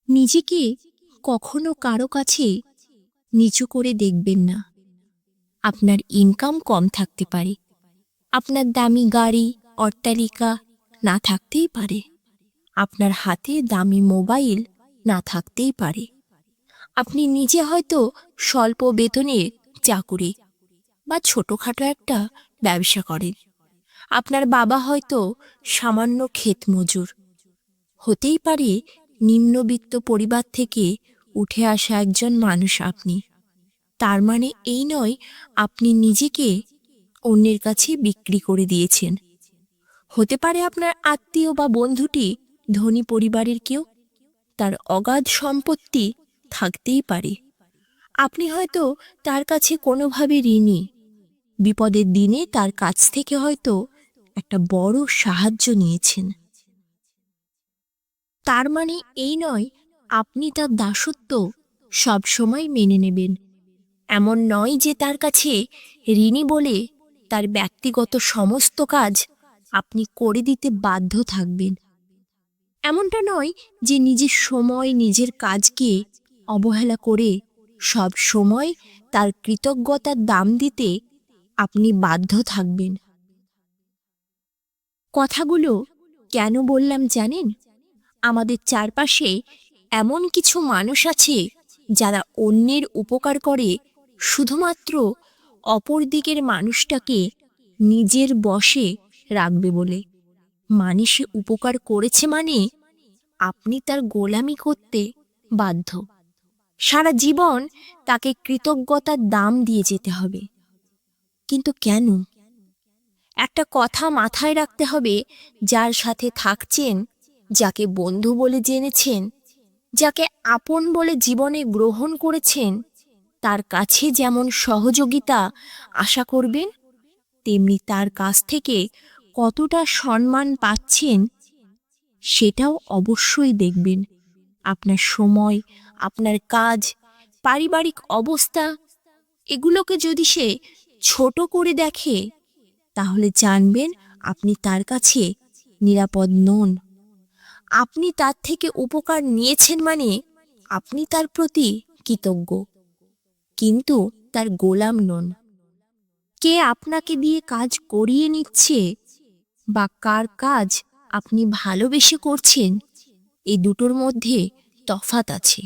নিজেকে কখনো কারো কাছে নিচু করে দেখবেন না। আপনার ইনকাম কম থাকতে পারে, আপনার দামি গাড়ি, অট্টালিকা না থাকতেই পারে, আপনার হাতে দামি মোবাইল না থাকতেই পারে। আপনি নিজে হয়তো স্বল্প বেতনের চাকুরি বা ছোটখাটো একটা ব্যবসা করেন। আপনার বাবা হয়তো সামান্য ক্ষেত মজুর। হতেই পারে নিম্নবিত্ত পরিবার থেকে উঠে আসা একজন মানুষ আপনি। তার মানে এই নয় আপনি নিজেকে অন্যের কাছে বিক্রি করে দিয়েছেন। হতে পারে আপনার আত্মীয় বা বন্ধুটি ধনী পরিবারের কেউ, তার অগাধ সম্পত্তি থাকতেই পারে। আপনি হয়তো তার কাছে কোনোভাবে ঋণী। বিপদের দিনে তার কাছ থেকে হয়তো একটা বড় সাহায্য নিয়েছেন। তার মানে এই নয় আপনি তার দাসত্ব সবসময় মেনে নেবেন। এমন নয় যে তার কাছে ঋণী বলে তার ব্যক্তিগত সমস্ত কাজ আপনি করে দিতে বাধ্য থাকবেন। এমনটা নয় যে নিজের সময়, নিজের কাজকে অবহেলা করে সব সময় তার কৃতজ্ঞতার দাম দিতে আপনি বাধ্য থাকবেন। কথাগুলো কেন বললাম জানেন? আমাদের চারপাশে এমন কিছু মানুষ আছে যারা অন্যের উপকার করে শুধুমাত্র অপর দিকের মানুষটাকে নিজের বশে রাখবে বলে। সে উপকার করেছে মানে আপনি তার গোলামি করতে বাধ্য। সারা জীবন তাকে কৃতজ্ঞতার দাম দিয়ে যেতে হবে। কিন্তু কেন? একটা কথা মাথায় রাখতে হবে, যার সাথে থাকছেন, যাকে বন্ধু বলে জেনেছেন, যাকে আপন বলে জীবনে গ্রহণ করেছেন, তার কাছে যেমন সহযোগিতা আশা করবেন, তেমনি তার কাছ থেকে কতটা সম্মান পাচ্ছেন সেটাও অবশ্যই দেখবেন। আপনার সময়, আপনার কাজ, পারিবারিক অবস্থা এগুলোকে যদি সে ছোট করে দেখে, তাহলে জানবেন আপনি তার কাছে নিরাপদ নন। আপনি তার থেকে উপকার নিয়েছেন মানে আপনি তার প্রতি কৃতজ্ঞ, কিন্তু তার গোলাম নন। কে আপনাকে দিয়ে কাজ করিয়ে নিচ্ছে বা কার কাজ আপনি ভালোবেসে করছেন, এই দুটোর মধ্যে তফাৎ আছে।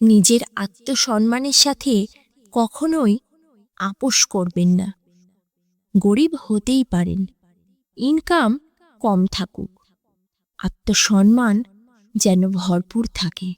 নিজের আত্মসম্মানের সাথে কখনোই আপোস করবেন না। গরিব হতেই পারেন, ইনকাম কম থাকুক, আত্মসম্মান যেন ভরপুর থাকে।